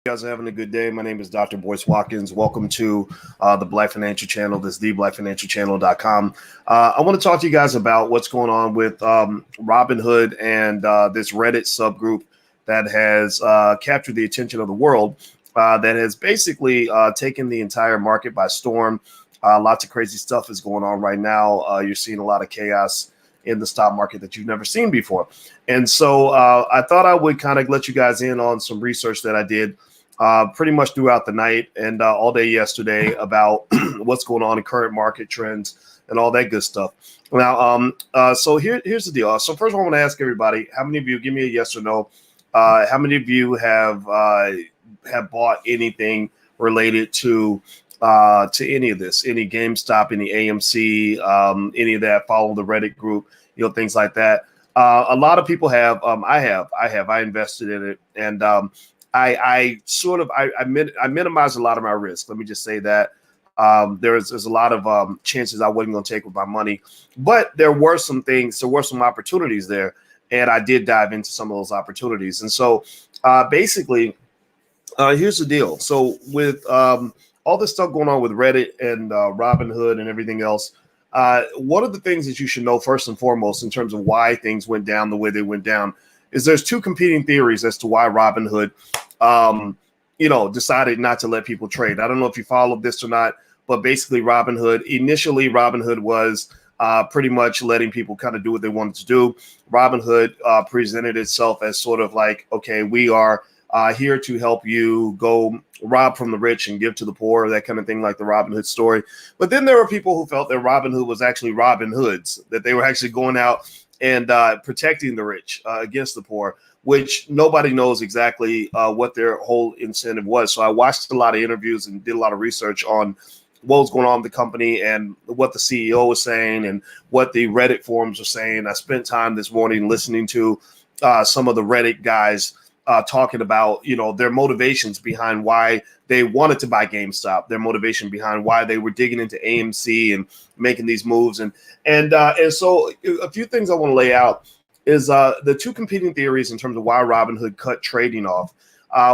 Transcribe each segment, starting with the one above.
You guys are having a good day. My name is Dr. Boyce Watkins. Welcome to the Black Financial Channel. This is theblackfinancialchannel.com. I want to talk to you guys about what's going on with Robinhood and this Reddit subgroup that has captured the attention of the world, that has basically taken the entire market by storm. Lots of crazy stuff is going on right now. You're seeing a lot of chaos in the stock market that you've never seen before. And so I thought I would kind of let you guys in on some research that I did pretty much throughout the night and all day yesterday about what's going on in current market trends and all that good stuff. Now, so here's the deal. So first of all, I want to ask everybody, how many of you, give me a yes or no, how many of you have bought anything related to any of this, any GameStop, any AMC, any of that, follow the Reddit group, things like that. A lot of people have. I invested in it, and I minimize a lot of my risk. Let me just say that there's a lot of chances I wasn't going to take with my money, but there were some opportunities there, and I did dive into some of those opportunities. And so basically, here's the deal. So with all this stuff going on with Reddit and Robinhood and everything else, one of the things that you should know first and foremost in terms of why things went down the way they went down is there's two competing theories as to why Robinhood, decided not to let people trade. I don't know if you followed this or not, but basically initially Robinhood was pretty much letting people kind of do what they wanted to do. Robinhood presented itself as sort of like, okay, we are here to help you go rob from the rich and give to the poor, that kind of thing, like the Robin Hood story. But then there were people who felt that Robinhood was actually Robin Hoods, that they were actually going out and protecting the rich against the poor, which nobody knows exactly what their whole incentive was. So I watched a lot of interviews and did a lot of research on what was going on with the company and what the CEO was saying and what the Reddit forums were saying. I spent time this morning listening to some of the Reddit guys talking about, their motivations behind why they wanted to buy GameStop, their motivation behind why they were digging into AMC and making these moves. And so a few things I want to lay out is the two competing theories in terms of why Robinhood cut trading off.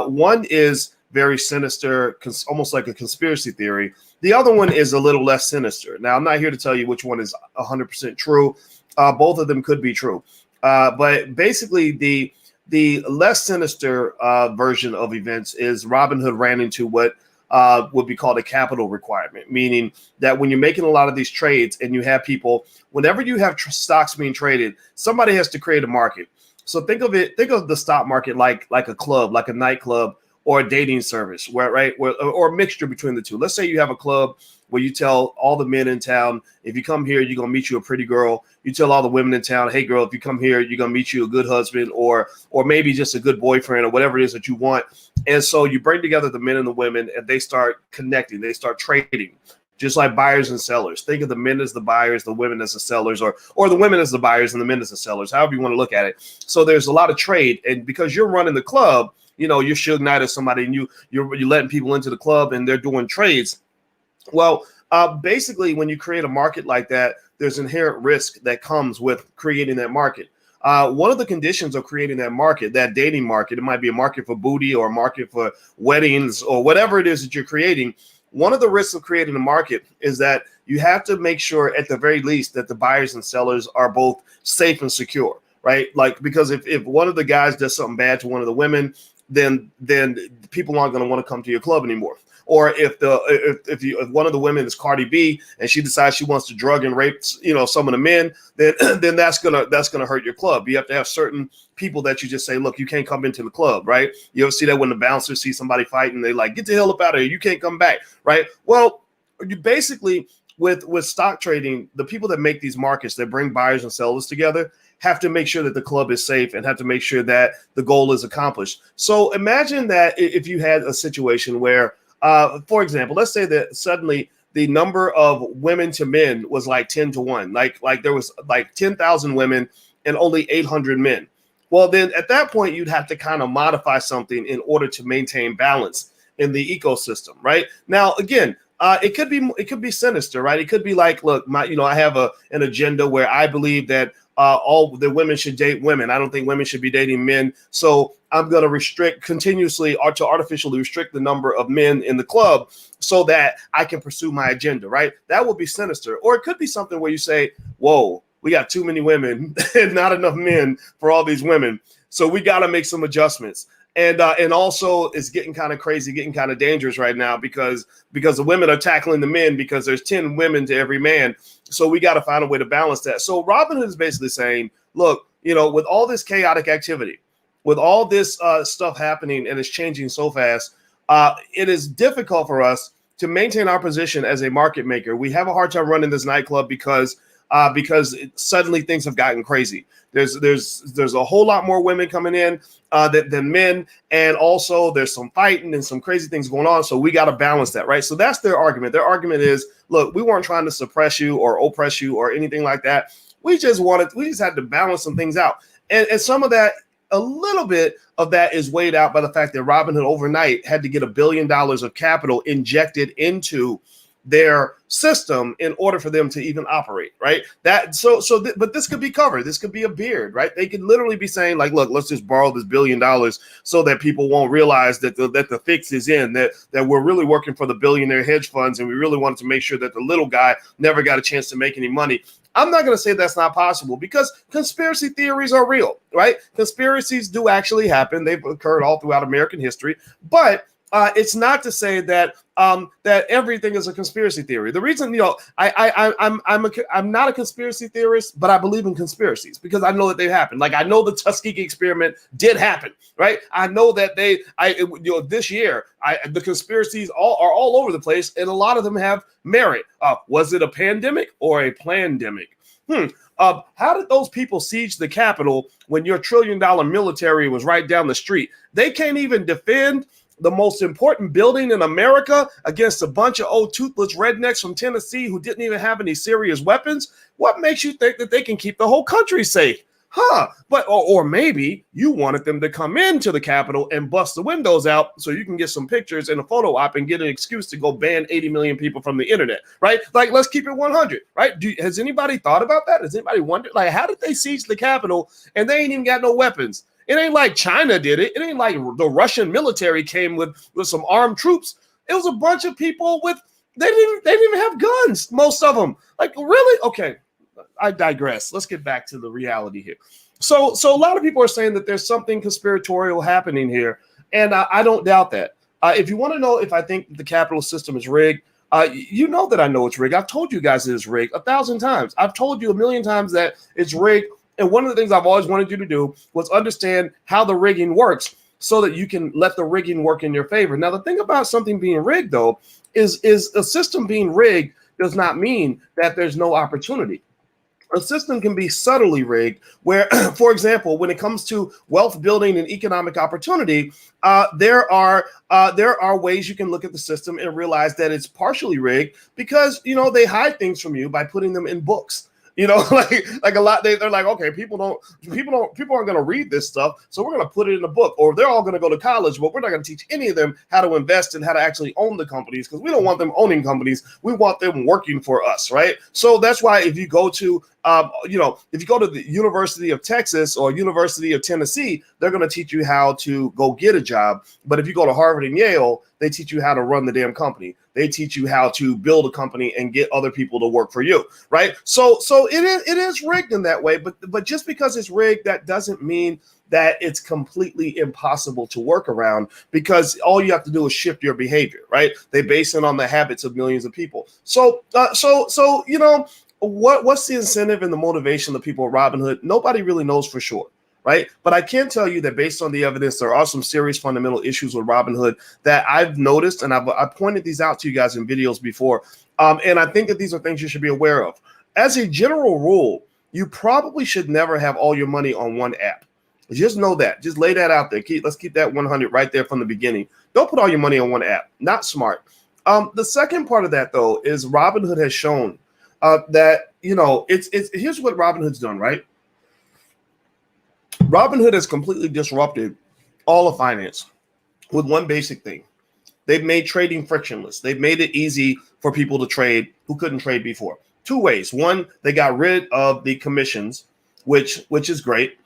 One is very sinister, almost like a conspiracy theory. The other one is a little less sinister. Now, I'm not here to tell you which one is 100% true. Both of them could be true. But basically, the less sinister version of events is Robinhood ran into what would be called a capital requirement, meaning that when you're making a lot of these trades and you have people, whenever you have stocks being traded, somebody has to create a market. So think of the stock market like a club, like a nightclub or a dating service, or a mixture between the two. Let's say you have a club where you tell all the men in town, if you come here, you're going to meet you a pretty girl. You tell all the women in town, hey, girl, if you come here, you're going to meet you a good husband or maybe just a good boyfriend or whatever it is that you want. And so you bring together the men and the women and they start connecting. They start trading, just like buyers and sellers. Think of the men as the buyers, the women as the sellers, or the women as the buyers and the men as the sellers, however you want to look at it. So there's a lot of trade. And because you're running the club, you're Suge Knight or somebody and you're letting people into the club and they're doing trades. Well, basically, when you create a market like that, there's inherent risk that comes with creating that market. One of the conditions of creating that market, that dating market, it might be a market for booty or a market for weddings or whatever it is that you're creating. One of the risks of creating a market is that you have to make sure at the very least that the buyers and sellers are both safe and secure, right? Like, because if one of the guys does something bad to one of the women, then people aren't going to want to come to your club anymore. Or if one of the women is Cardi B and she decides she wants to drug and rape, some of the men, then that's gonna hurt your club. You have to have certain people that you just say, look, you can't come into the club, right? You ever see that when the bouncers see somebody fighting, they like, get the hell up out of here, you can't come back, right? Well, you basically with stock trading, the people that make these markets that bring buyers and sellers together have to make sure that the club is safe and have to make sure that the goal is accomplished. So imagine that if you had a situation where, for example, let's say that suddenly the number of women to men was like 10 to 1, like there was like 10,000 women and only 800 men. Well, then at that point, you'd have to kind of modify something in order to maintain balance in the ecosystem, right? Now, again, it could be sinister, right? It could be like, look, I have an agenda where I believe that all the women should date women. I don't think women should be dating men. So I'm going to restrict continuously or to artificially restrict the number of men in the club so that I can pursue my agenda, right? That would be sinister. Or it could be something where you say, whoa, we got too many women and not enough men for all these women. So we got to make some adjustments. And also it's getting kind of crazy, getting kind of dangerous right now because the women are tackling the men because there's 10 women to every man. So we got to find a way to balance that. So Robinhood is basically saying, look, with all this chaotic activity, with all this stuff happening and it's changing so fast, it is difficult for us to maintain our position as a market maker. We have a hard time running this nightclub because suddenly things have gotten crazy. There's a whole lot more women coming in than men, and also there's some fighting and some crazy things going on. So we got to balance that, right? So that's their argument. Their argument is, look, we weren't trying to suppress you or oppress you or anything like that. We just had to balance some things out, and some of that, a little bit of that is weighed out by the fact that Robinhood overnight had to get $1 billion of capital injected into their system in order for them to even operate, right? But this could be covered. This could be a beard, right? They could literally be saying like, look, let's just borrow this $1 billion so that people won't realize that the fix is in, that we're really working for the billionaire hedge funds. And we really wanted to make sure that the little guy never got a chance to make any money. I'm not going to say that's not possible because conspiracy theories are real, right? Conspiracies do actually happen. They've occurred all throughout American history, but it's not to say that that everything is a conspiracy theory. The reason, I'm not a conspiracy theorist, but I believe in conspiracies because I know that they happen. Like I know the Tuskegee experiment did happen, right? I know that this year the conspiracies are all over the place, and a lot of them have merit. Was it a pandemic or a plandemic? How did those people siege the Capitol when your $1 trillion military was right down the street? They can't even defend the most important building in America against a bunch of old toothless rednecks from Tennessee who didn't even have any serious weapons. What makes you think that they can keep the whole country safe? But or maybe you wanted them to come into the Capitol and bust the windows out so you can get some pictures and a photo op and get an excuse to go ban 80 million people from the internet, right? Like, let's keep it 100, right? Has anybody thought about that? Has anybody wondered, like, how did they siege the Capitol and they ain't even got no weapons? It ain't like China did it. It ain't like the Russian military came with some armed troops. It was a bunch of people they didn't even have guns, most of them. Like, really? Okay, I digress. Let's get back to the reality here. So a lot of people are saying that there's something conspiratorial happening here, and I don't doubt that. If you want to know if I think the capital system is rigged, you know that I know it's rigged. I've told you guys it's rigged 1,000 times. I've told you 1,000,000 times that it's rigged. And one of the things I've always wanted you to do was understand how the rigging works so that you can let the rigging work in your favor. Now, the thing about something being rigged, though, is a system being rigged does not mean that there's no opportunity. A system can be subtly rigged where, for example, when it comes to wealth building and economic opportunity, there are ways you can look at the system and realize that it's partially rigged because, they hide things from you by putting them in books. Like a lot, they're like, okay, people aren't going to read this stuff, so we're going to put it in a book, or they're all going to go to college, but we're not going to teach any of them how to invest and how to actually own the companies because we don't want them owning companies. We want them working for us, right? So that's why if you go to the University of Texas or University of Tennessee, they're going to teach you how to go get a job. But if you go to Harvard and Yale, they teach you how to run the damn company. They teach you how to build a company and get other people to work for you, right? So it is rigged in that way. But just because it's rigged, that doesn't mean that it's completely impossible to work around because all you have to do is shift your behavior, right? They base it on the habits of millions of people. So what's the incentive and the motivation of people at Robinhood? Nobody really knows for sure, right? But I can tell you that based on the evidence, there are some serious fundamental issues with Robinhood that I've noticed, and I pointed these out to you guys in videos before, and I think that these are things you should be aware of. As a general rule, you probably should never have all your money on one app. Just know that. Just lay that out there. Let's keep that 100 right there from the beginning. Don't put all your money on one app. Not smart. The second part of that, though, is Robinhood has shown that, it's here's what Robinhood's done, right? Robinhood has completely disrupted all of finance with one basic thing. They've made trading frictionless. They've made it easy for people to trade who couldn't trade before. Two ways. One, they got rid of the commissions which is great.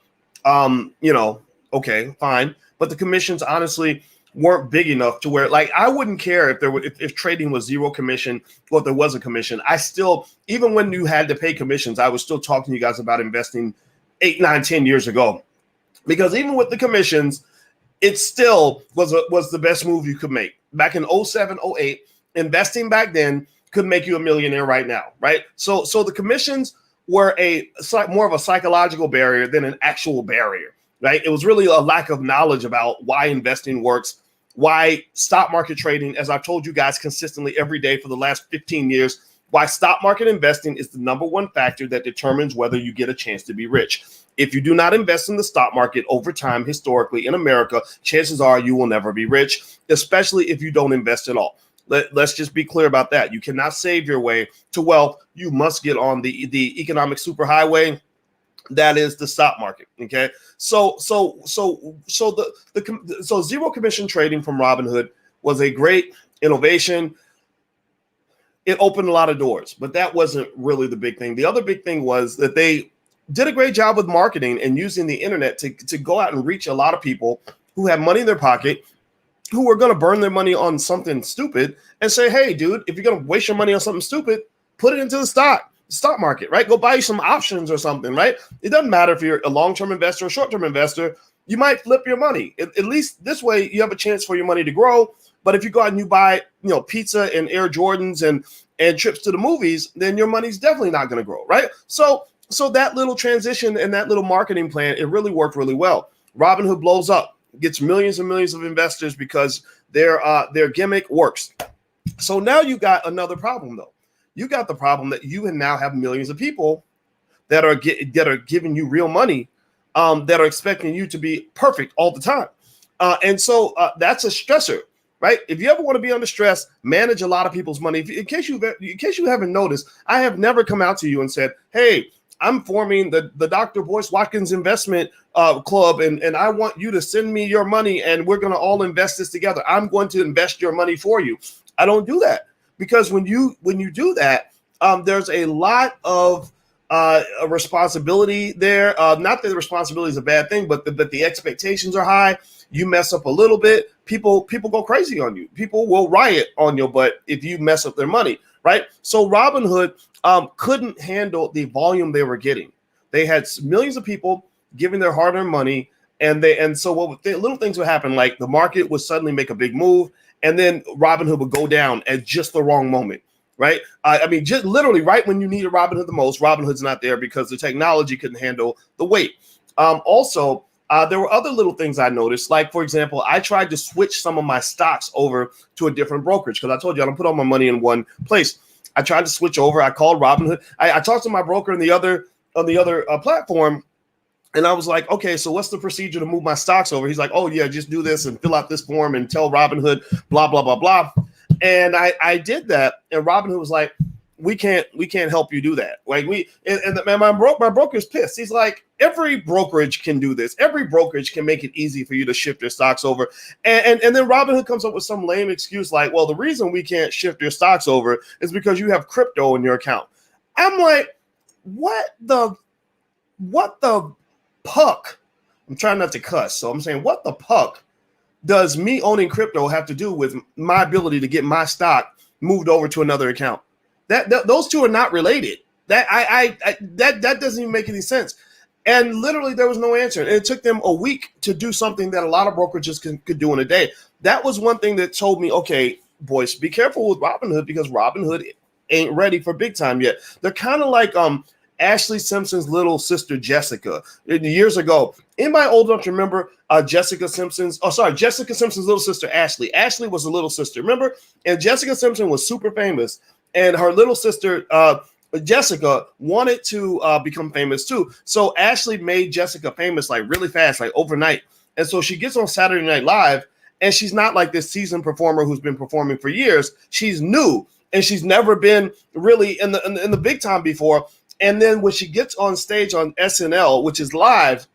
Okay, fine. But the commissions honestly weren't big enough to where, like, I wouldn't care if trading was zero commission or if there was a commission. I still, even when you had to pay commissions, I was still talking to you guys about investing 8, 9, 10 years ago, because even with the commissions, it still was the best move you could make. Back in 07, 08, investing back then could make you a millionaire right now, right? So the commissions were more of a psychological barrier than an actual barrier, right? It was really a lack of knowledge about why investing works, why stock market trading, as I've told you guys consistently every day for the last 15 years, why stock market investing is the number one factor that determines whether you get a chance to be rich. If you do not invest in the stock market over time, historically in America, chances are you will never be rich, especially if you don't invest at all. Let's just be clear about that. You cannot save your way to wealth. You must get on the economic superhighway. That is the stock market. Okay. So zero commission trading from Robinhood was a great innovation. It opened a lot of doors, but that wasn't really the big thing. The other big thing was that they did a great job with marketing and using the internet to go out and reach a lot of people who have money in their pocket, who are going to burn their money on something stupid, and say, hey, dude, if you're going to waste your money on something stupid, put it into the stock market, right? Go buy you some options or something, right? It doesn't matter if you're a long-term investor or short-term investor. You might flip your money. At least this way you have a chance for your money to grow. But if you go out and you buy, pizza and Air Jordans and trips to the movies, then your money's definitely not going to grow, right? So that little transition and that little marketing plan, it really worked really well. Robinhood blows up, gets millions and millions of investors because their gimmick works. So now you got another problem, though. You got the problem that you now have millions of people that are giving you real money, that are expecting you to be perfect all the time. And so that's a stressor, right? If you ever want to be under stress, manage a lot of people's money. In case you haven't noticed, I have never come out to you and said, hey, I'm forming the Dr. Boyce Watkins investment club, and I want you to send me your money and we're going to all invest this together. I'm going to invest your money for you. I don't do that, because when you do that, there's a lot of a responsibility there. Not that the responsibility is a bad thing, but the expectations are high. You mess up a little bit, people go crazy on you. People will riot on your butt if you mess up their money, right? So Robinhood couldn't handle the volume they were getting. They had millions of people giving their hard-earned money, and so little things would happen, like the market would suddenly make a big move, and then Robinhood would go down at just the wrong moment. Right. Just literally right when you needed Robinhood the most, Robinhood's not there because the technology couldn't handle the weight. Also, there were other little things I noticed. Like, for example, I tried to switch some of my stocks over to a different brokerage because I told you I don't put all my money in one place. I tried to switch over. I called Robinhood. I talked to my broker on the other platform, and I was like, okay, so what's the procedure to move my stocks over? He's like, oh, yeah, just do this and fill out this form and tell Robinhood, blah, blah, blah, blah. And I did that, and Robinhood was like, we can't help you do that. Like my broker's pissed. He's like, every brokerage can do this. Every brokerage can make it easy for you to shift your stocks over. And then Robinhood comes up with some lame excuse like, well, the reason we can't shift your stocks over is because you have crypto in your account. I'm like, what the puck? I'm trying not to cuss, so I'm saying, what the puck does me owning crypto have to do with my ability to get my stock moved over to another account? That those two are not related. That doesn't even make any sense. And literally there was no answer. And it took them a week to do something that a lot of brokerages could do in a day. That was one thing that told me, okay, Boyce, be careful with Robinhood, because Robinhood ain't ready for big time yet. They're kind of like Ashley Simpson's little sister, Jessica. Years ago, anybody old enough to remember Jessica Simpson's little sister, Ashley. Ashley was a little sister, remember? And Jessica Simpson was super famous. And her little sister, Jessica, wanted to become famous too. So Ashley made Jessica famous like really fast, like overnight. And so she gets on Saturday Night Live, and she's not like this seasoned performer who's been performing for years. She's new, and she's never been really in the big time before. And then when she gets on stage on SNL, which is live,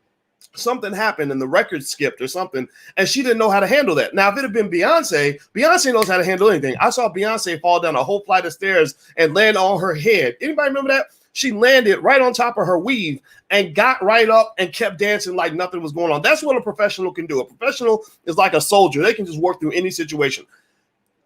something happened and the record skipped or something, and she didn't know how to handle that. Now, if it had been Beyonce knows how to handle anything. I saw Beyonce fall down a whole flight of stairs and land on her head. Anybody remember that? She landed right on top of her weave and got right up and kept dancing like nothing was going on. That's what a professional can do. A professional is like a soldier. They can just work through any situation.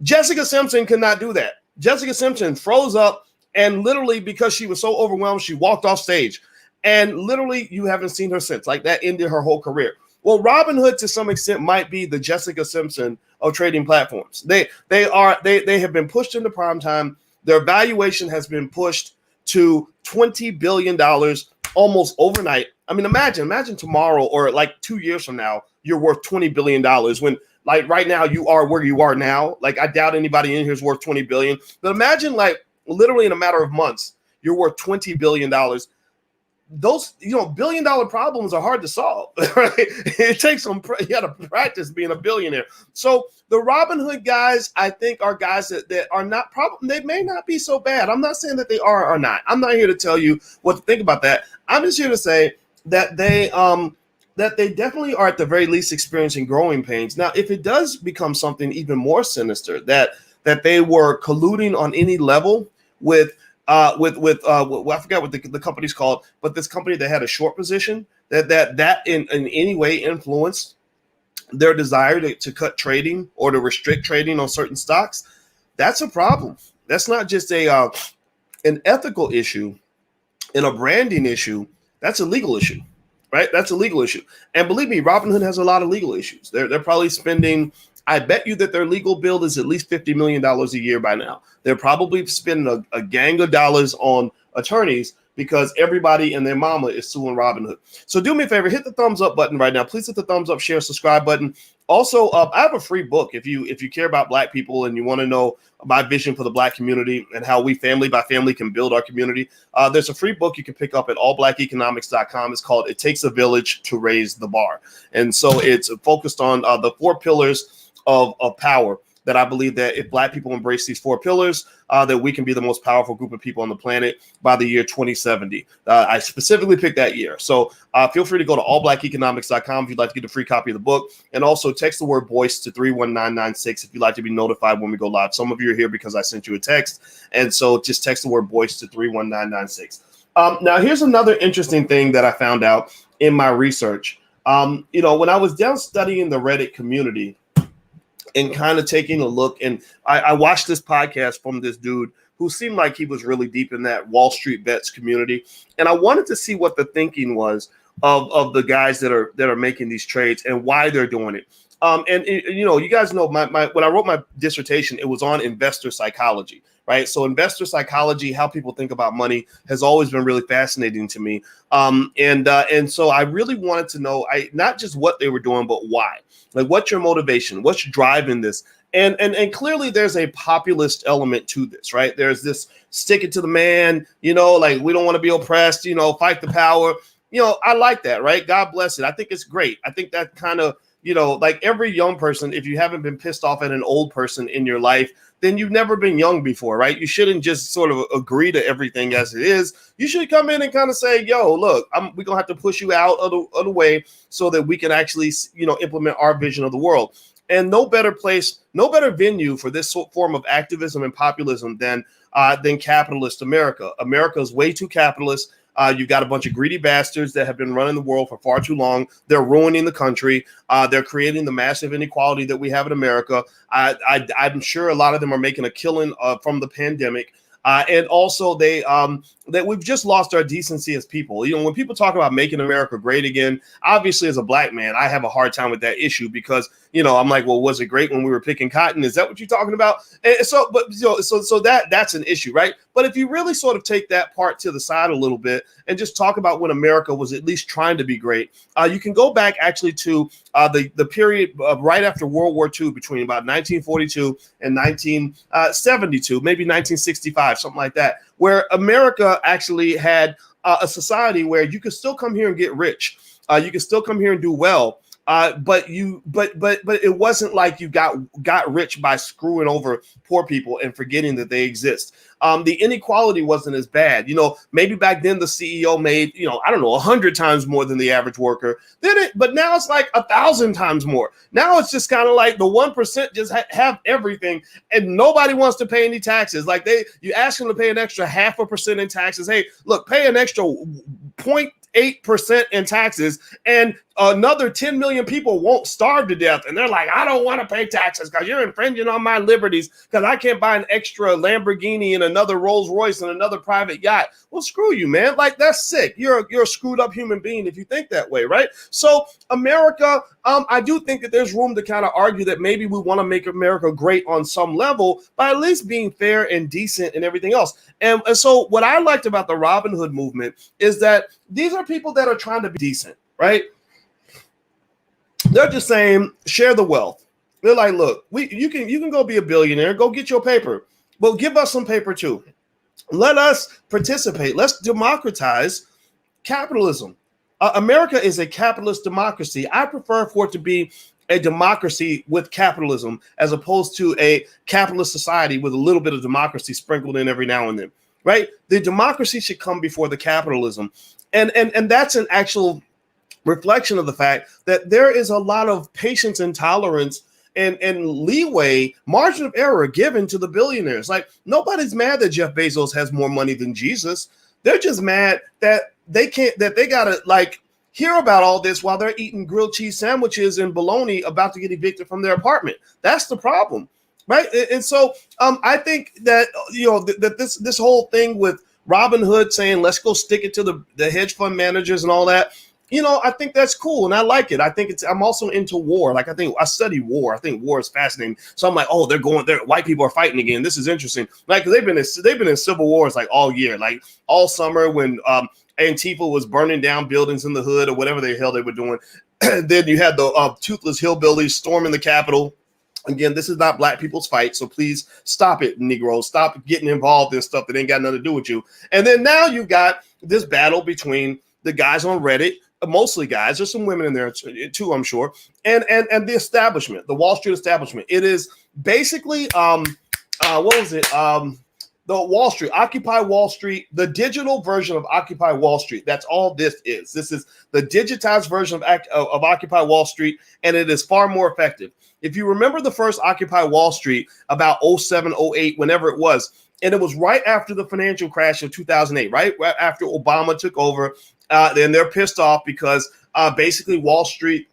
Jessica Simpson could not do that. Jessica Simpson froze up, and literally because she was so overwhelmed, she walked off stage. And literally you haven't seen her since. Like that ended her whole career. Well, Robinhood to some extent might be the Jessica Simpson of trading platforms. They have been pushed into prime time. Their valuation has been pushed to $20 billion almost overnight. I mean, imagine tomorrow or like 2 years from now, you're worth $20 billion when like right now you are where you are now. Like I doubt anybody in here is worth $20 billion. But imagine like literally in a matter of months, you're worth $20 billion. Those, billion-dollar problems are hard to solve, right? It takes you got to practice being a billionaire. So the Robinhood guys, I think, are guys that are not they may not be so bad. I'm not saying that they are or not. I'm not here to tell you what to think about that. I'm just here to say that they definitely are at the very least experiencing growing pains. Now, if it does become something even more sinister, that they were colluding on any level with I forgot what the company's called, but this company that had a short position that in any way influenced their desire to cut trading or to restrict trading on certain stocks, that's a problem. That's not just an ethical issue and a branding issue. That's a legal issue, right? That's a legal issue. And believe me, Robinhood has a lot of legal issues. They're probably spending, I bet you that their legal bill is at least $50 million a year by now. They're probably spending a gang of dollars on attorneys because everybody and their mama is suing Robinhood. So do me a favor, hit the thumbs up button right now. Please hit the thumbs up, share, subscribe button. Also, I have a free book if you care about Black people and you want to know my vision for the Black community and how we family by family can build our community. There's a free book you can pick up at allblackeconomics.com. It's called It Takes a Village to Raise the Bar. And so it's focused on the 4 pillars of power, that I believe that if Black people embrace these 4 pillars, that we can be the most powerful group of people on the planet by the year 2070. I specifically picked that year. So feel free to go to allblackeconomics.com if you'd like to get a free copy of the book. And also text the word Boyce to 31996 if you'd like to be notified when we go live. Some of you are here because I sent you a text. And so just text the word Boyce to 31996. Now, here's another interesting thing that I found out in my research. When I was down studying the Reddit community, and kind of taking a look, and I watched this podcast from this dude who seemed like he was really deep in that Wall Street Bets community, and I wanted to see what the thinking was of the guys that are making these trades and why they're doing it. You guys know my when I wrote my dissertation, it was on investor psychology, right? So investor psychology, how people think about money, has always been really fascinating to me. And so I really wanted to know not just what they were doing, but why. Like, what's your motivation? What's driving this? And clearly there's a populist element to this, right? There's this stick it to the man, like we don't want to be oppressed, fight the power. I like that, right? God bless it. I think it's great. I think that kind of, like every young person, if you haven't been pissed off at an old person in your life, then you've never been young before, right? You shouldn't just sort of agree to everything as it is. You should come in and kind of say, yo, look, we're going to have to push you out of the way so that we can actually, implement our vision of the world. And no better place, no better venue for this form of activism and populism than capitalist America. America is way too capitalist. You've got a bunch of greedy bastards that have been running the world for far too long. They're ruining the country. They're creating the massive inequality that we have in America. I'm sure a lot of them are making a killing from the pandemic. And also that we've just lost our decency as people. When people talk about making America great again, obviously as a Black man, I have a hard time with that issue because, I'm like, well, was it great when we were picking cotton? Is that what you're talking about? And so that's an issue, right? But if you really sort of take that part to the side a little bit and just talk about when America was at least trying to be great, you can go back actually to the period right after World War II, between about 1942 and 1972, maybe 1965, something like that, where America actually had a society where you could still come here and get rich. You could still come here and do well. But it wasn't like you got rich by screwing over poor people and forgetting that they exist. The inequality wasn't as bad. Maybe back then the CEO made, I don't know, 100 times more than the average worker. But now it's like 1,000 times more. Now it's just kind of like the 1% just have everything, and nobody wants to pay any taxes. Like you ask them to pay an extra 0.5% in taxes. Hey, look, pay an extra 0.8% in taxes, and another 10 million people won't starve to death. And they're like, I don't want to pay taxes because you're infringing on my liberties because I can't buy an extra Lamborghini and another Rolls Royce and another private yacht. Well, screw you, man. Like, that's sick. You're a screwed up human being if you think that way, right? So America, I do think that there's room to kind of argue that maybe we want to make America great on some level by at least being fair and decent and everything else. And so what I liked about the Robinhood movement is that these are people that are trying to be decent, right? They're just saying, share the wealth. They're like, look, you can go be a billionaire, go get your paper, but give us some paper too. Let us participate. Let's democratize capitalism. America is a capitalist democracy. I prefer for it to be a democracy with capitalism as opposed to a capitalist society with a little bit of democracy sprinkled in every now and then, right? The democracy should come before the capitalism. And that's an actual reflection of the fact that there is a lot of patience and tolerance and leeway, margin of error given to the billionaires. Like, nobody's mad that Jeff Bezos has more money than Jesus. They're just mad that they gotta like hear about all this while they're eating grilled cheese sandwiches and bologna about to get evicted from their apartment. That's the problem, right? And so I think that that this whole thing with Robinhood saying let's go stick it to the hedge fund managers and all that, I think that's cool and I like it. I think I'm also into war. Like, I study war. I think war is fascinating. So I'm like, oh, white people are fighting again. This is interesting. Like, they've been in civil wars like all year, like all summer when Antifa was burning down buildings in the hood or whatever the hell they were doing. Then you had the toothless hillbillies storming the Capitol. Again, this is not black people's fight, so please stop it, Negroes. Stop getting involved in stuff that ain't got nothing to do with you. And then now you've got this battle between the guys on Reddit, mostly guys. There's some women in there too, I'm sure, and the establishment, the Wall Street establishment. It is basically the Wall Street, Occupy Wall Street, the digital version of Occupy Wall Street. That's all this is. This is the digitized version of Occupy Wall Street, and it is far more effective. If you remember the first Occupy Wall Street about 07, 08, whenever it was, and it was right after the financial crash of 2008, right after Obama took over, then they're pissed off because basically Wall Street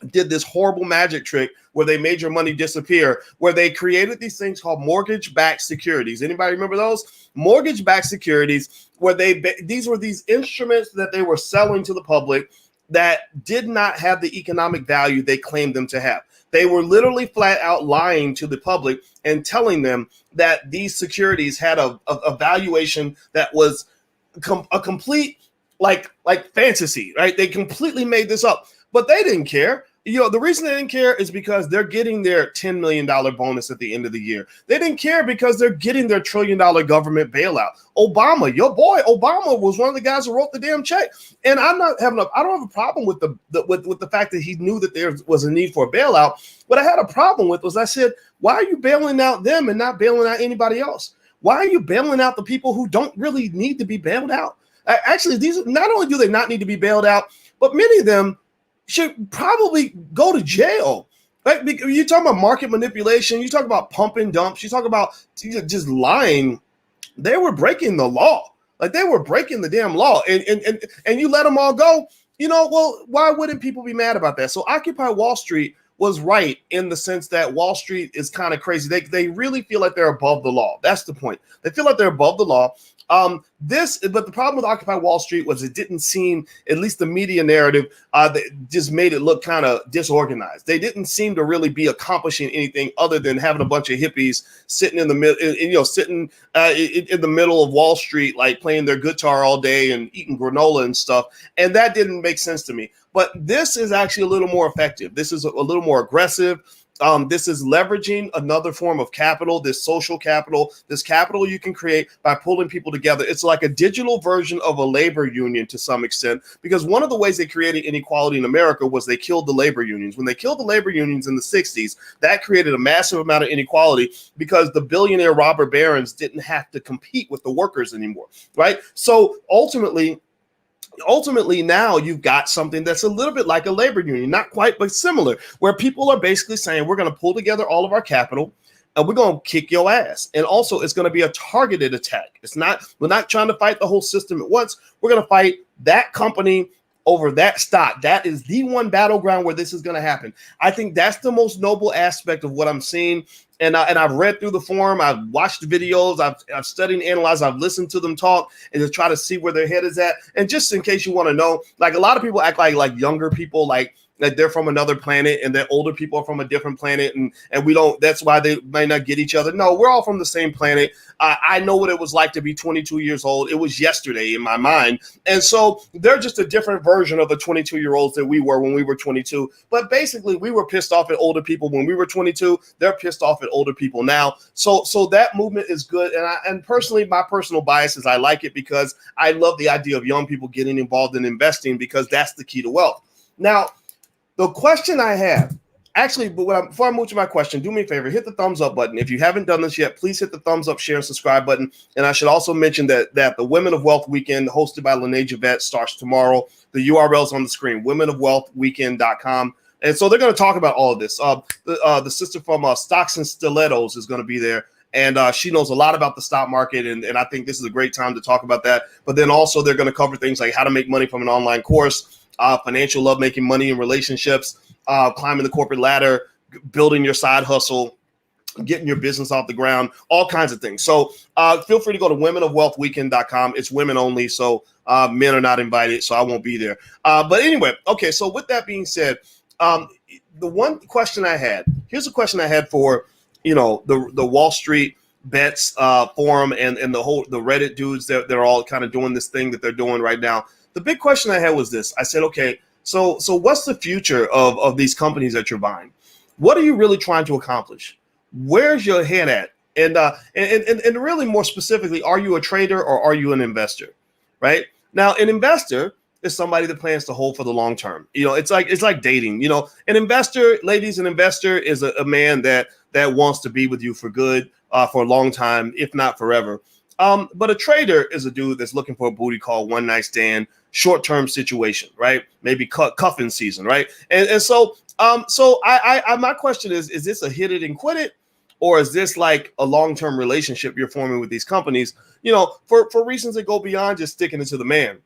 did this horrible magic trick where they made your money disappear, where they created these things called mortgage-backed securities. Anybody remember those? Mortgage-backed securities, where these were these instruments that they were selling to the public that did not have the economic value they claimed them to have. They were literally flat out lying to the public and telling them that these securities had a valuation that was a complete like fantasy, right? They completely made this up, but they didn't care. The reason they didn't care is because they're getting their $10 million bonus at the end of the year. They didn't care because they're getting their $1 trillion government bailout. Obama, your boy Obama, was one of the guys who wrote the damn check. And I don't have a problem with the fact that he knew that there was a need for a bailout. What I had a problem with was I said, why are you bailing out them and not bailing out anybody else? Why are you bailing out the people who don't really need to be bailed out? Actually, these not only do they not need to be bailed out, but many of them should probably go to jail. Right? You talk about market manipulation, you talk about pump and dumps, you talk about just lying. They were breaking the law. Like, they were breaking the damn law, and you let them all go. Well, why wouldn't people be mad about that? So Occupy Wall Street was right in the sense that Wall Street is kind of crazy. They really feel like they're above the law. That's the point. They feel like they're above the law. But the problem with Occupy Wall Street was it didn't seem, at least the media narrative, that just made it look kind of disorganized. They didn't seem to really be accomplishing anything other than having a bunch of hippies sitting in the middle, sitting in the middle of Wall Street, like playing their guitar all day and eating granola and stuff. And that didn't make sense to me. But this is actually a little more effective. This is a little more aggressive. This is leveraging another form of capital, this social capital, this capital you can create by pulling people together. It's like a digital version of a labor union to some extent, because one of the ways they created inequality in America was they killed the labor unions. When they killed the labor unions in the 60s, that created a massive amount of inequality because the billionaire robber barons didn't have to compete with the workers anymore, right? So ultimately now you've got something that's a little bit like a labor union, not quite, but similar, where people are basically saying, we're going to pull together all of our capital and we're going to kick your ass. And also it's going to be a targeted attack. We're not trying to fight the whole system at once. We're going to fight that company over that stock. That is the one battleground where this is going to happen. I think that's the most noble aspect of what I'm seeing. And I've read through the forum. I've watched the videos. I've studied and analyzed. I've listened to them talk and to try to see where their head is at. And just in case you want to know, like a lot of people act like younger people, like they're from another planet and that older people are from a different planet. And we don't, that's why they might not get each other. No, we're all from the same planet. I know what it was like to be 22 years old. It was yesterday in my mind. And so they're just a different version of the 22-year-olds that we were when we were 22. But basically, we were pissed off at older people when we were 22. They're pissed off at older people now. So that movement is good. And personally, my personal bias is I like it because I love the idea of young people getting involved in investing because that's the key to wealth. Now, the question I have, actually, but before I move to my question, do me a favor, hit the thumbs up button. If you haven't done this yet, please hit the thumbs up, share, and subscribe button. And I should also mention that the Women of Wealth Weekend hosted by Lene Javette starts tomorrow. The URL is on the screen, womenofwealthweekend.com. And so they're going to talk about all of this. The sister from Stocks and Stilettos is going to be there. And she knows a lot about the stock market. And I think this is a great time to talk about that. But then also they're going to cover things like how to make money from an online course, financial love, making money in relationships, climbing the corporate ladder, building your side hustle, getting your business off the ground, all kinds of things. So feel free to go to womenofwealthweekend.com. It's women only, so men are not invited, so I won't be there. But anyway, okay, so with that being said, the one question I had, here's a question I had for, the Wall Street Bets forum and the Reddit dudes that they're all kind of doing this thing that they're doing right now. The big question I had was this. I said, okay, so what's the future of these companies that you're buying? What are you really trying to accomplish? Where's your head at? And really more specifically, are you a trader or are you an investor? Right? Now, an investor is somebody that plans to hold for the long term. It's like dating. An investor, ladies, an investor is a man that wants to be with you for good, for a long time, if not forever. But a trader is a dude that's looking for a booty call, one night stand, short-term situation, right? Maybe cuffing season, right? And so my question is this a hit it and quit it? Or is this like a long-term relationship you're forming with these companies, for reasons that go beyond just sticking it to the man?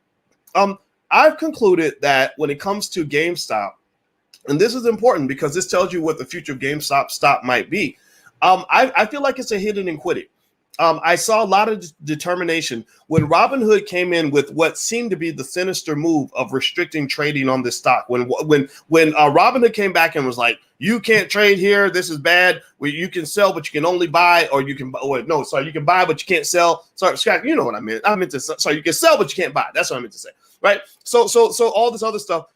I've concluded that when it comes to GameStop, and this is important because this tells you what the future of GameStop stock might be. I feel like it's a hit it and quit it. I saw a lot of determination when Robinhood came in with what seemed to be the sinister move of restricting trading on this stock. When Robinhood came back and was like, you can't trade here. This is bad. You can sell, but you can only buy, or you can, you can buy, but you can't sell. Sorry, Scott, you know what I meant. You can sell, but you can't buy. That's what I meant to say. Right. So all this other stuff,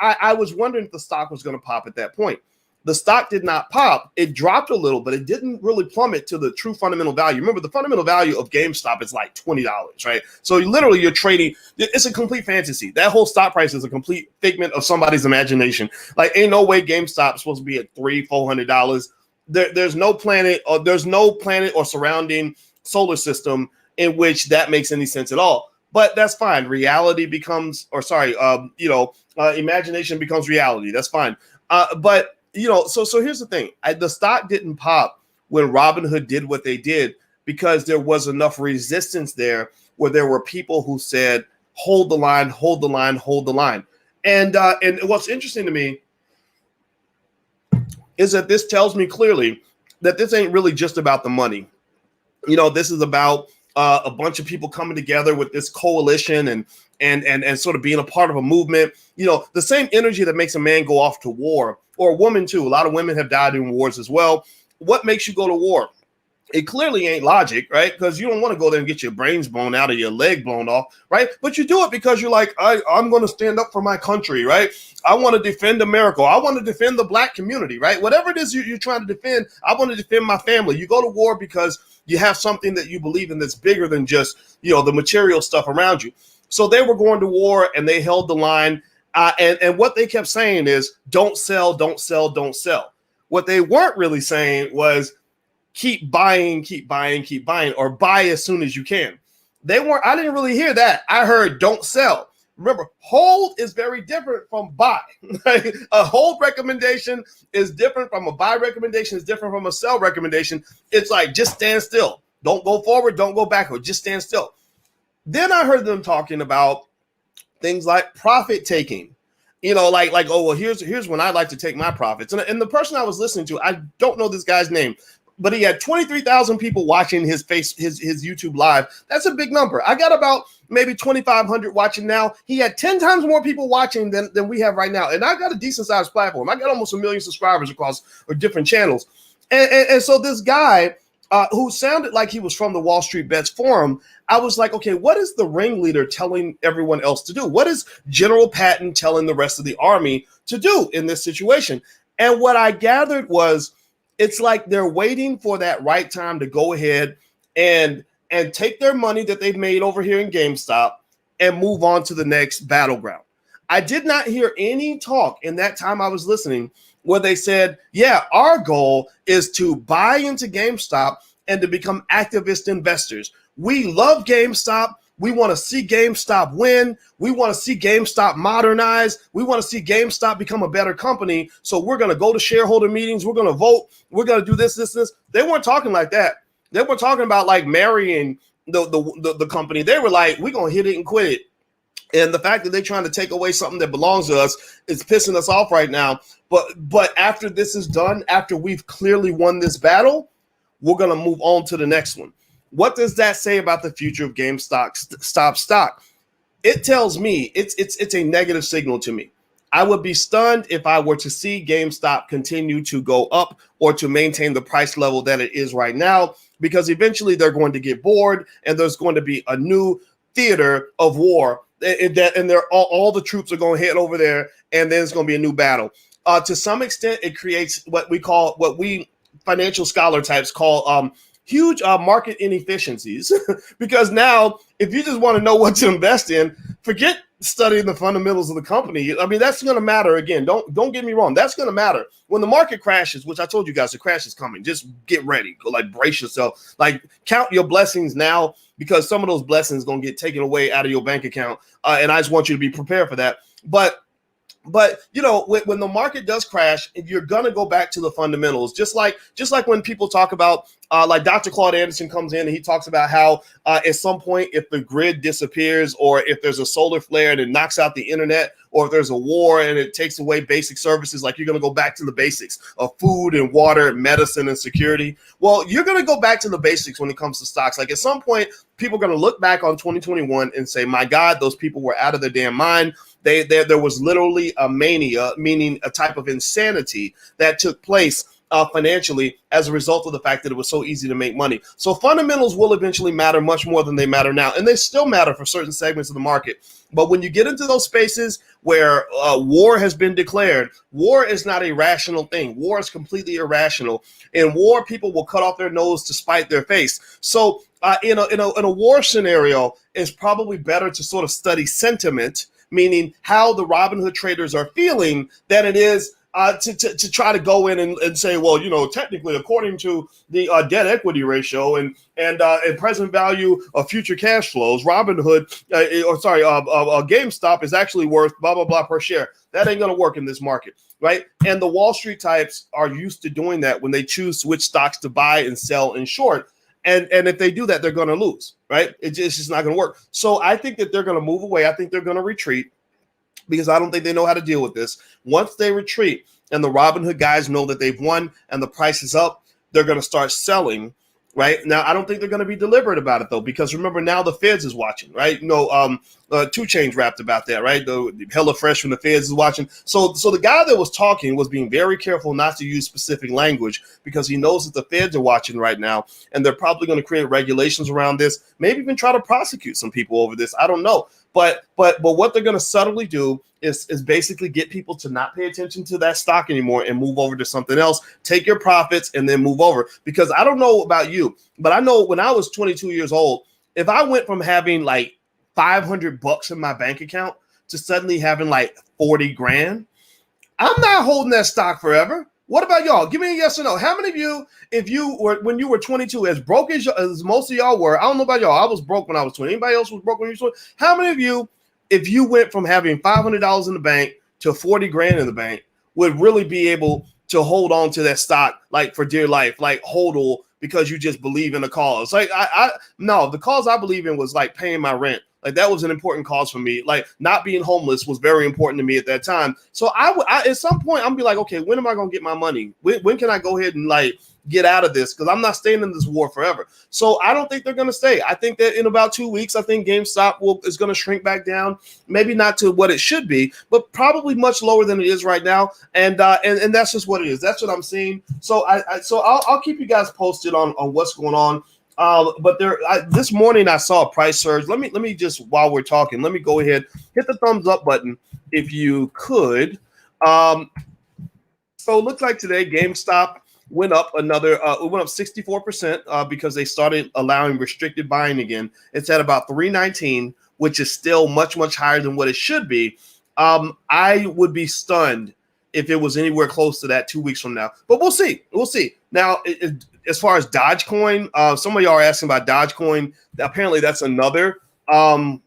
I was wondering if the stock was going to pop at that point. The stock did not pop. It dropped a little, but it didn't really plummet to the true fundamental value. Remember, the fundamental value of GameStop is like $20, right? So literally you're trading. It's a complete fantasy. That whole stock price is a complete figment of somebody's imagination. Like, ain't no way GameStop is supposed to be at $300-$400. There's no planet or surrounding solar system in which that makes any sense at all. But that's fine. Reality becomes, imagination becomes reality. That's fine. So here's the thing. The stock didn't pop when Robinhood did what they did because there was enough resistance there where there were people who said, hold the line, hold the line, hold the line. And what's interesting to me is that this tells me clearly that this ain't really just about the money. This is about a bunch of people coming together with this coalition and sort of being a part of a movement. The same energy that makes a man go off to war, or a woman too. A lot of women have died in wars as well. What makes you go to war? It clearly ain't logic, right? Because you don't want to go there and get your brains blown out or your leg blown off, right? But you do it because you're like, I'm going to stand up for my country, right? I want to defend America. I want to defend the black community, right? Whatever it is you're trying to defend, I want to defend my family. You go to war because you have something that you believe in that's bigger than just, the material stuff around you. So they were going to war and they held the line. And what they kept saying is, don't sell, don't sell, don't sell. What they weren't really saying was, keep buying, or buy as soon as you can. I didn't really hear that. I heard don't sell. Remember, hold is very different from buy. A hold recommendation is different from a buy recommendation, is different from a sell recommendation. It's like, just stand still. Don't go forward, don't go backward, just stand still. Then I heard them talking about things like profit taking. Like, oh, well, here's when I like to take my profits. And the person I was listening to, I don't know this guy's name, but he had 23,000 people watching his YouTube live. That's a big number. I got about maybe 2,500 watching now. He had 10 times more people watching than we have right now. And I got a decent sized platform. I got almost 1 million subscribers across different channels. And so this guy who sounded like he was from the Wall Street Bets forum, I was like, okay, what is the ringleader telling everyone else to do? What is General Patton telling the rest of the army to do in this situation? And what I gathered was, it's like they're waiting for that right time to go ahead and take their money that they've made over here in GameStop and move on to the next battleground. I did not hear any talk in that time I was listening where they said, yeah, our goal is to buy into GameStop and to become activist investors. We love GameStop. We want to see GameStop win. We want to see GameStop modernize. We want to see GameStop become a better company. So we're going to go to shareholder meetings. We're going to vote. We're going to do this. They weren't talking like that. They were talking about like marrying the company. They were like, we're going to hit it and quit it. And the fact that they're trying to take away something that belongs to us is pissing us off right now. But after this is done, after we've clearly won this battle, we're going to move on to the next one. What does that say about the future of GameStop stock? It tells me it's a negative signal to me. I would be stunned if I were to see GameStop continue to go up or to maintain the price level that it is right now, because eventually they're going to get bored and there's going to be a new theater of war, and all the troops are going to head over there, and then it's going to be a new battle. To some extent, it creates what we financial scholar types call huge market inefficiencies, because now if you just want to know what to invest in, forget studying the fundamentals of the company. I mean, that's going to matter. Again, don't get me wrong. That's going to matter when the market crashes, which I told you guys, the crash is coming. Just get ready. Go, like, brace yourself. Like, count your blessings now, because some of those blessings are going to get taken away out of your bank account. And I just want you to be prepared for that. But when the market does crash, you're gonna go back to the fundamentals. Just like when people talk about, like Dr. Claude Anderson comes in and he talks about how at some point, if the grid disappears, or if there's a solar flare and it knocks out the internet, or if there's a war and it takes away basic services, like you're gonna go back to the basics of food and water, and medicine and security. Well, you're gonna go back to the basics when it comes to stocks. Like, at some point, people are gonna look back on 2021 and say, my God, those people were out of their damn mind. There was literally a mania, meaning a type of insanity that took place financially as a result of the fact that it was so easy to make money. So fundamentals will eventually matter much more than they matter now. And they still matter for certain segments of the market. But when you get into those spaces where war has been declared, war is not a rational thing. War is completely irrational. In war, people will cut off their nose to spite their face. So in a war scenario, it's probably better to sort of study sentiment, meaning how the Robinhood traders are feeling, than it is to try to go in and say, well, technically, according to the debt equity ratio and present value of future cash flows, Robinhood, GameStop is actually worth blah, blah, blah per share. That ain't going to work in this market, right? And the Wall Street types are used to doing that when they choose which stocks to buy and sell and short. And if they do that, they're going to lose, right? It's just not going to work. So I think that they're going to move away. I think they're going to retreat, because I don't think they know how to deal with this. Once they retreat and the Robinhood guys know that they've won and the price is up, they're going to start selling. Right now, I don't think they're going to be deliberate about it though, because remember now the Feds is watching, right? 2 Chainz rapped about that, right? The hella fresh when the Feds is watching. So the guy that was talking was being very careful not to use specific language because he knows that the Feds are watching right now, and they're probably going to create regulations around this, maybe even try to prosecute some people over this. I don't know. But what they're going to subtly do is basically get people to not pay attention to that stock anymore and move over to something else. Take your profits and then move over. Because I don't know about you, but I know when I was 22 years old, if I went from having like $500 in my bank account to suddenly having like 40 grand, I'm not holding that stock forever. What about y'all? Give me a yes or no. How many of you, if you were, when you were 22, as broke as most of y'all were, I don't know about y'all, I was broke when I was 20. Anybody else was broke when you were 20? How many of you, if you went from having $500 in the bank to 40 grand in the bank, would really be able to hold on to that stock like for dear life, like hodl, because you just believe in the cause? Like no, the cause I believe in was like paying my rent. Like that was an important cause for me. Like not being homeless was very important to me at that time. So I at some point I'm be like, okay, when am I gonna get my money? When can I go ahead and like get out of this? Because I'm not staying in this war forever. So I don't think they're gonna stay. I think that in about 2 weeks, I think GameStop is gonna shrink back down. Maybe not to what it should be, but probably much lower than it is right now. And that's just what it is. That's what I'm seeing. So I'll keep you guys posted on what's going on. But this morning I saw a price surge. Let me just, while we're talking, let me go ahead, hit the thumbs up button if you could. So it looks like today GameStop went up it went up 64% because they started allowing restricted buying again. It's at about 319, which is still much higher than what it should be. I would be stunned if it was anywhere close to that 2 weeks from now, but we'll see. Now, as far as Dogecoin, some of y'all are asking about Dogecoin. Apparently, that's another thing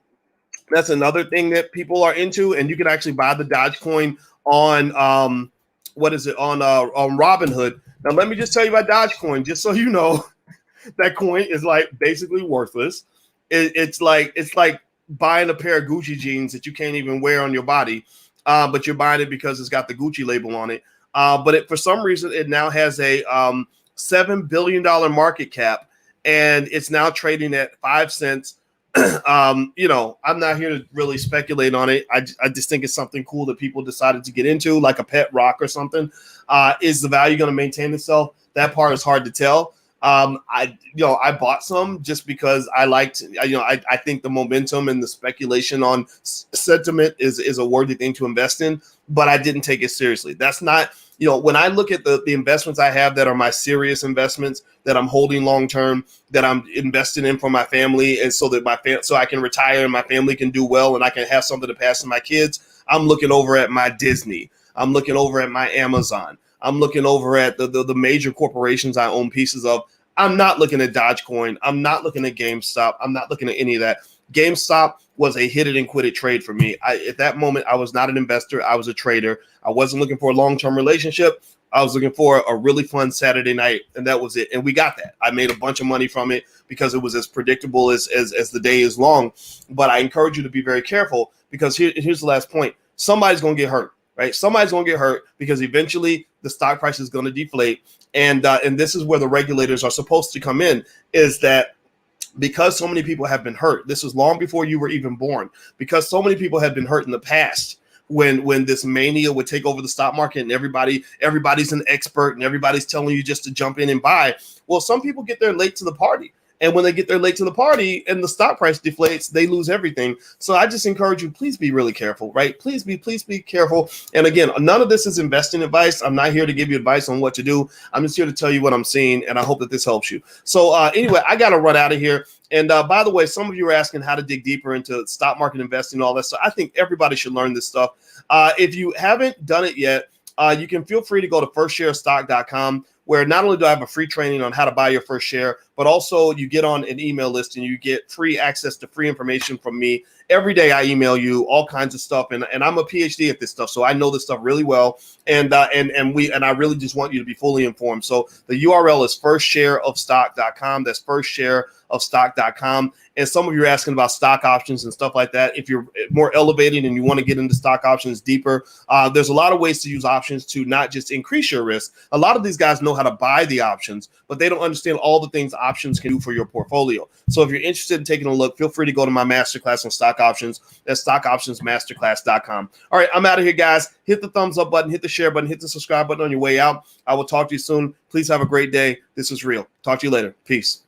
that people are into, and you can actually buy the Dogecoin on on Robinhood. Now, let me just tell you about Dogecoin, just so you know, that coin is like basically worthless. It's like buying a pair of Gucci jeans that you can't even wear on your body, but you're buying it because it's got the Gucci label on it. But for some reason, it now has a $7 billion market cap, and it's now trading at 5 cents. I'm not here to really speculate on it. I just think it's something cool that people decided to get into, like a pet rock or something. Is the value going to maintain itself? That part is hard to tell. I bought some just because I liked, I think the momentum and the speculation on sentiment is a worthy thing to invest in, but I didn't take it seriously. That's not, when I look at the investments I have that are my serious investments that I'm holding long term, that I'm investing in for my family, and so that so I can retire and my family can do well and I can have something to pass to my kids. I'm looking over at my Disney. I'm looking over at my Amazon. I'm looking over at the major corporations I own pieces of. I'm not looking at Dogecoin. I'm not looking at GameStop. I'm not looking at any of that. GameStop was a hit it and quit it trade for me. At that moment, I was not an investor. I was a trader. I wasn't looking for a long-term relationship. I was looking for a really fun Saturday night, and that was it. And we got that. I made a bunch of money from it because it was as predictable as the day is long. But I encourage you to be very careful, because here's the last point. Somebody's going to get hurt. Right? Somebody's going to get hurt, because eventually the stock price is going to deflate. And this is where the regulators are supposed to come in, is that because so many people have been hurt, this was long before you were even born, because so many people have been hurt in the past when this mania would take over the stock market and everybody's an expert and everybody's telling you just to jump in and buy. Well, some people get there late to the party. And when they get there late to the party and the stock price deflates, they lose everything. So I just encourage you, please be really careful, right? Please be careful. And again, none of this is investing advice. I'm not here to give you advice on what to do. I'm just here to tell you what I'm seeing, and I hope that this helps you. So anyway, I got to run out of here. And by the way, some of you are asking how to dig deeper into stock market investing and all that. So I think everybody should learn this stuff. If you haven't done it yet, you can feel free to go to firstsharestock.com, where not only do I have a free training on how to buy your first share, but also you get on an email list and you get free access to free information from me every day I email you all kinds of stuff, and I'm a PhD at this stuff, so I know this stuff really well. And I really just want you to be fully informed. So the URL is firstshareofstock.com. That's firstshareofstock.com. And some of you are asking about stock options and stuff like that. If you're more elevated and you want to get into stock options deeper, there's a lot of ways to use options to not just increase your risk. A lot of these guys know how to buy the options, but they don't understand all the things options can do for your portfolio. So if you're interested in taking a look, feel free to go to my masterclass on stock options. That's stockoptionsmasterclass.com. All right, I'm out of here, guys. Hit the thumbs up button, hit the share button, hit the subscribe button on your way out. I will talk to you soon. Please have a great day. This is Real. Talk to you later. Peace.